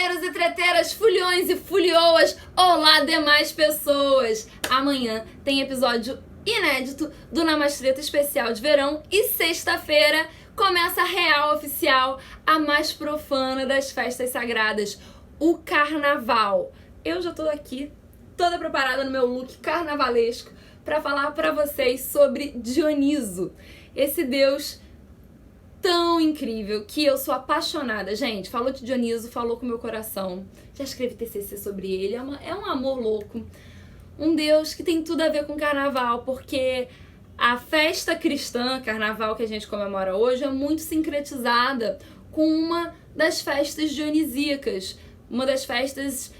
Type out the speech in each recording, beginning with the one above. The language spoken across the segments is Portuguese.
treteiros e treteiras, fulhões e fulhoas, olá demais pessoas! Amanhã tem episódio inédito do Namastreta especial de verão e sexta-feira começa a real oficial, a mais profana das festas sagradas, o Carnaval. Eu já tô aqui, toda preparada no meu look carnavalesco, para falar para vocês sobre Dioniso, esse deus tão incrível que eu sou apaixonada. Gente, falou de Dioniso, falou com o meu coração. Já escrevi TCC sobre ele, é um amor louco. Um deus que tem tudo a ver com carnaval, porque a festa cristã, carnaval que a gente comemora hoje, é muito sincretizada com uma das festas dionisíacas, uma das festas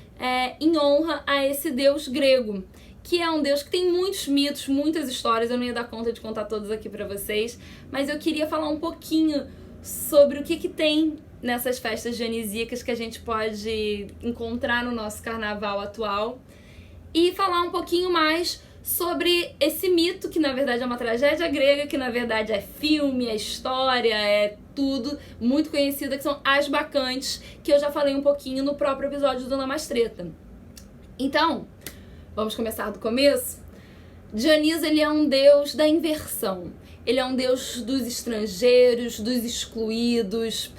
em honra a esse deus grego, que é um deus que tem muitos mitos, muitas histórias. Eu não ia dar conta de contar todos aqui pra vocês, mas eu queria falar um pouquinho sobre o que tem nessas festas dionisíacas que a gente pode encontrar no nosso carnaval atual e falar um pouquinho mais sobre esse mito, que na verdade é uma tragédia grega, que na verdade é filme, é história, é tudo, muito conhecida, que são as bacantes, que eu já falei um pouquinho no próprio episódio do Namastreta. Então, vamos começar do começo? Dioniso, ele é um deus da inversão. Ele é um deus dos estrangeiros, dos excluídos,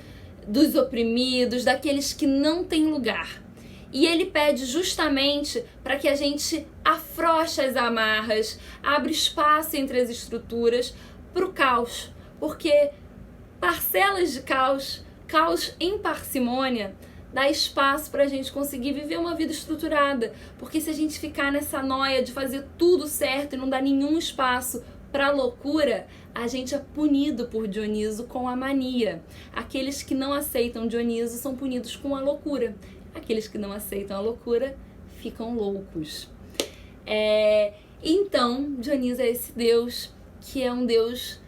dos oprimidos, daqueles que não têm lugar. E ele pede justamente para que a gente afrouxe as amarras, abra espaço entre as estruturas para o caos. Porque parcelas de caos, caos em parcimônia, dá espaço para a gente conseguir viver uma vida estruturada. Porque se a gente ficar nessa noia de fazer tudo certo e não dar nenhum espaço para a loucura, a gente é punido por Dioniso com a mania. Aqueles que não aceitam Dioniso são punidos com a loucura. Aqueles que não aceitam a loucura ficam loucos. Então, Dioniso é esse deus que é um deus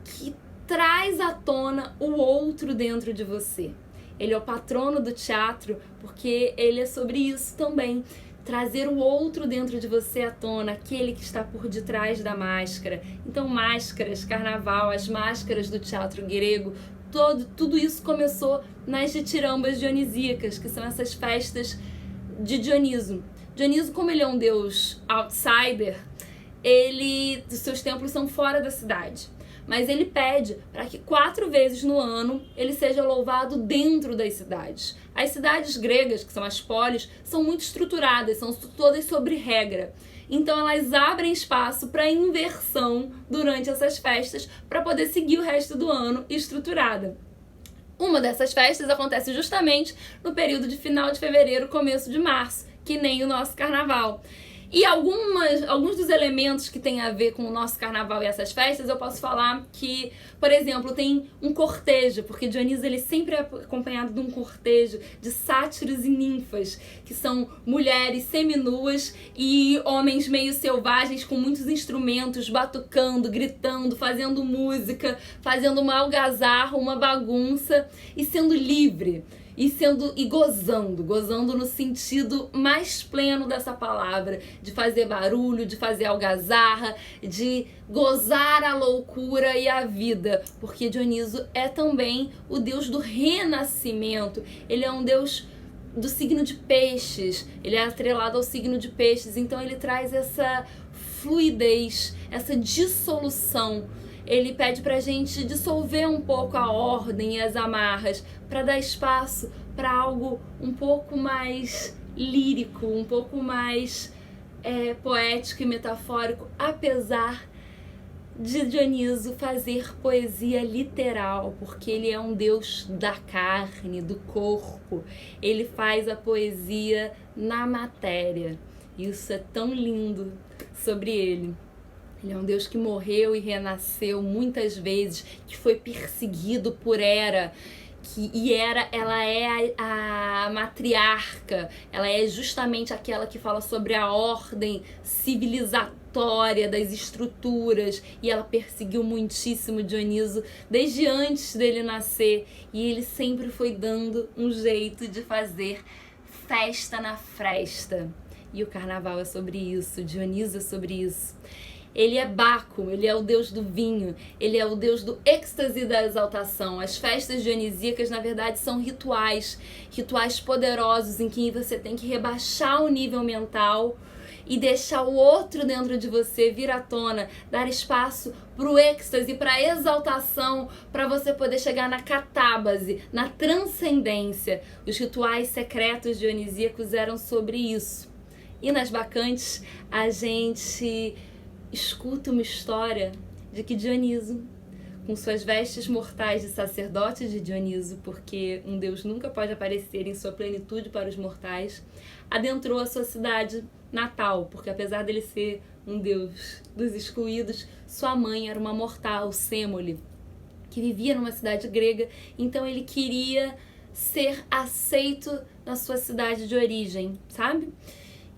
que traz à tona o outro dentro de você. Ele é o patrono do teatro, porque ele é sobre isso também. Trazer o outro dentro de você à tona, aquele que está por detrás da máscara. Então, máscaras, carnaval, as máscaras do teatro grego, tudo isso começou nas ditirambas dionisíacas, que são essas festas de Dioniso. Dioniso, como ele é um deus outsider, os seus templos são fora da cidade. Mas ele pede para que 4 vezes no ano ele seja louvado dentro das cidades. As cidades gregas, que são as polis, são muito estruturadas, são todas sobre regra. Então elas abrem espaço para inversão durante essas festas para poder seguir o resto do ano estruturada. Uma dessas festas acontece justamente no período de final de fevereiro, começo de março, que nem o nosso carnaval. E alguns dos elementos que tem a ver com o nosso carnaval e essas festas, eu posso falar que, por exemplo, tem um cortejo, porque Dioniso ele sempre é acompanhado de um cortejo de sátiros e ninfas, que são mulheres seminuas e homens meio selvagens com muitos instrumentos, batucando, gritando, fazendo música, fazendo uma algazarra, uma bagunça e sendo livre. E gozando no sentido mais pleno dessa palavra, de fazer barulho, de fazer algazarra, de gozar a loucura e a vida, porque Dioniso é também o deus do renascimento. Ele é um deus do signo de peixes, ele é atrelado ao signo de peixes, então ele traz essa fluidez, essa dissolução. Ele pede pra gente dissolver um pouco a ordem e as amarras, para dar espaço para algo um pouco mais lírico, um pouco mais poético e metafórico, apesar de Dioniso fazer poesia literal, porque ele é um deus da carne, do corpo. Ele faz a poesia na matéria. Isso é tão lindo sobre ele. Ele é um deus que morreu e renasceu muitas vezes, que foi perseguido por Hera. E Hera, ela é a matriarca, ela é justamente aquela que fala sobre a ordem civilizatória das estruturas, e ela perseguiu muitíssimo Dioniso desde antes dele nascer, e ele sempre foi dando um jeito de fazer festa na fresta. E o carnaval é sobre isso, Dioniso é sobre isso. Ele é Baco, ele é o deus do vinho, ele é o deus do êxtase e da exaltação. As festas dionisíacas, na verdade, são rituais poderosos em que você tem que rebaixar o nível mental e deixar o outro dentro de você vir à tona, dar espaço para o êxtase, para a exaltação, para você poder chegar na catábase, na transcendência. Os rituais secretos dionisíacos eram sobre isso. E nas bacantes, a gente escuta uma história de que Dioniso, com suas vestes mortais de sacerdote de Dioniso, porque um deus nunca pode aparecer em sua plenitude para os mortais, adentrou a sua cidade natal, porque apesar dele ser um deus dos excluídos, sua mãe era uma mortal, Semele, que vivia numa cidade grega, então ele queria ser aceito na sua cidade de origem, sabe?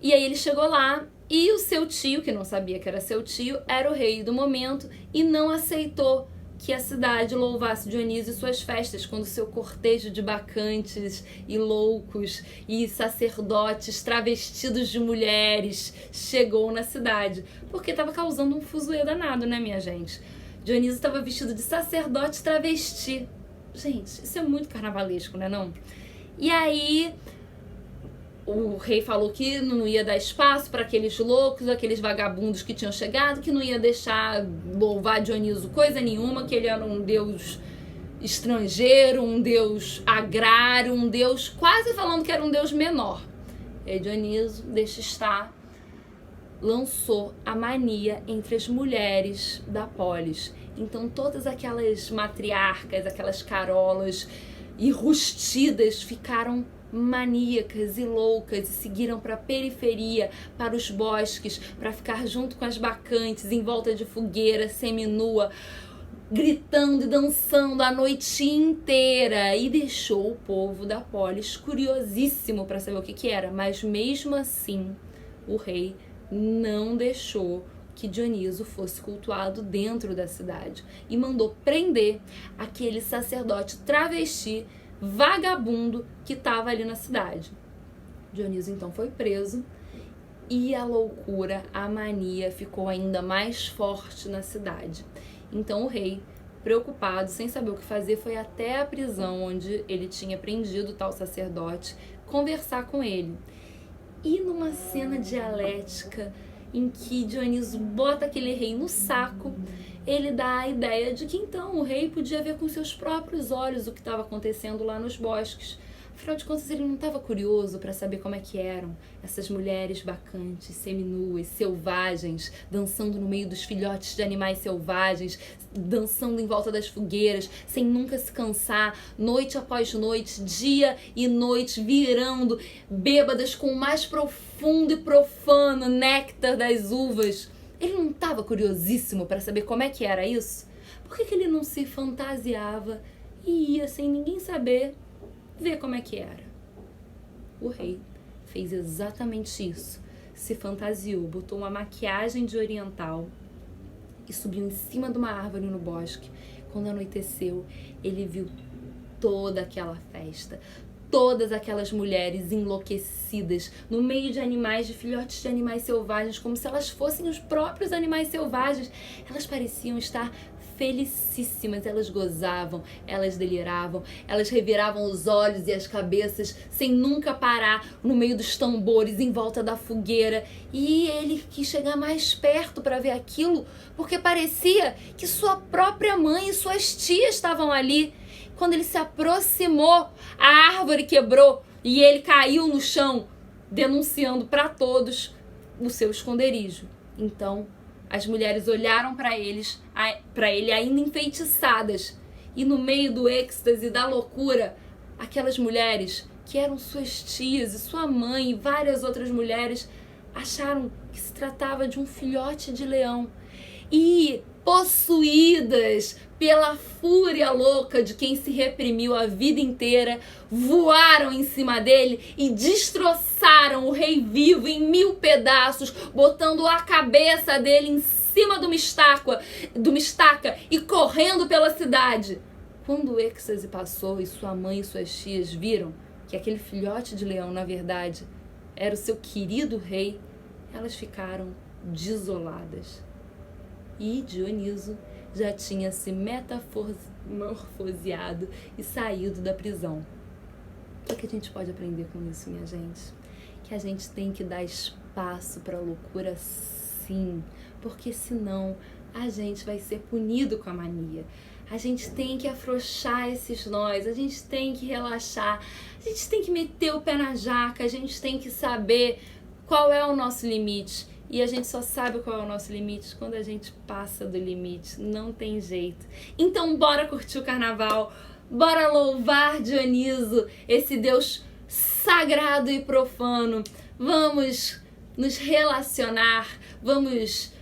E aí ele chegou lá e o seu tio, que não sabia que era seu tio, era o rei do momento e não aceitou que a cidade louvasse Dionísio e suas festas, quando seu cortejo de bacantes e loucos e sacerdotes travestidos de mulheres chegou na cidade, porque estava causando um fuzuê danado, né, minha gente? Dionísio estava vestido de sacerdote travesti. Gente, isso é muito carnavalesco, né, não? E aí o rei falou que não ia dar espaço para aqueles loucos, aqueles vagabundos que tinham chegado, que não ia deixar louvar Dioniso coisa nenhuma, que ele era um deus estrangeiro, um deus agrário, um deus quase falando que era um deus menor. E aí Dioniso, deixa estar, lançou a mania entre as mulheres da polis. Então todas aquelas matriarcas, aquelas carolas enrustidas ficaram maníacas e loucas e seguiram para a periferia, para os bosques, para ficar junto com as bacantes, em volta de fogueira, seminua, gritando e dançando a noite inteira, e deixou o povo da polis curiosíssimo para saber o que era, mas mesmo assim o rei não deixou que Dioniso fosse cultuado dentro da cidade e mandou prender aquele sacerdote travesti vagabundo que estava ali na cidade. Dioniso então foi preso e a loucura, a mania ficou ainda mais forte na cidade. Então o rei, preocupado, sem saber o que fazer, foi até a prisão onde ele tinha prendido o tal sacerdote, conversar com ele. E numa cena dialética em que Dioniso bota aquele rei no saco, ele dá a ideia de que então o rei podia ver com seus próprios olhos o que estava acontecendo lá nos bosques. Afinal de contas, ele não estava curioso para saber como é que eram essas mulheres bacantes, seminuas, selvagens, dançando no meio dos filhotes de animais selvagens, dançando em volta das fogueiras, sem nunca se cansar, noite após noite, dia e noite, virando, bêbadas com o mais profundo e profano néctar das uvas. Ele não estava curiosíssimo para saber como é que era isso? Por que ele não se fantasiava e ia, sem ninguém saber, ver como é que era? O rei fez exatamente isso. Se fantasiou, botou uma maquiagem de oriental e subiu em cima de uma árvore no bosque. Quando anoiteceu, ele viu toda aquela festa, todas aquelas mulheres enlouquecidas, no meio de animais, de filhotes de animais selvagens, como se elas fossem os próprios animais selvagens. Elas pareciam estar felicíssimas, elas gozavam, elas deliravam, elas reviravam os olhos e as cabeças sem nunca parar no meio dos tambores, em volta da fogueira. E ele quis chegar mais perto para ver aquilo, porque parecia que sua própria mãe e suas tias estavam ali. Quando ele se aproximou, a árvore quebrou e ele caiu no chão, denunciando para todos o seu esconderijo. Então, as mulheres olharam para ele ainda enfeitiçadas, e no meio do êxtase, da loucura, aquelas mulheres que eram suas tias e sua mãe e várias outras mulheres acharam que se tratava de um filhote de leão. E, possuídas pela fúria louca de quem se reprimiu a vida inteira, voaram em cima dele e destroçaram o rei vivo em 1000 pedaços, botando a cabeça dele em cima de uma estaca e correndo pela cidade. Quando o êxtase passou e sua mãe e suas tias viram que aquele filhote de leão, na verdade, era o seu querido rei, elas ficaram desoladas. E Dioniso já tinha se metamorfoseado e saído da prisão. O que a gente pode aprender com isso, minha gente? Que a gente tem que dar espaço para a loucura, sim, porque senão a gente vai ser punido com a mania. A gente tem que afrouxar esses nós, a gente tem que relaxar, a gente tem que meter o pé na jaca, a gente tem que saber qual é o nosso limite. E a gente só sabe qual é o nosso limite quando a gente passa do limite, não tem jeito. Então bora curtir o carnaval, bora louvar Dioniso, esse Deus sagrado e profano. Vamos nos relacionar, vamos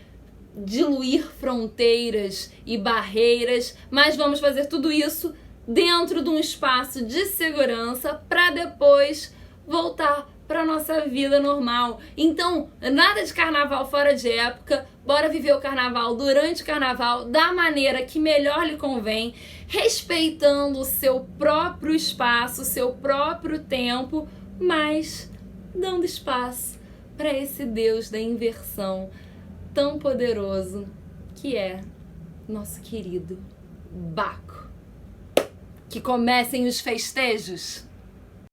diluir fronteiras e barreiras, mas vamos fazer tudo isso dentro de um espaço de segurança para depois voltar para nossa vida normal. Então, nada de carnaval fora de época, bora viver o carnaval durante o carnaval da maneira que melhor lhe convém, respeitando o seu próprio espaço, o seu próprio tempo, mas dando espaço para esse Deus da inversão tão poderoso que é nosso querido Baco. Que comecem os festejos!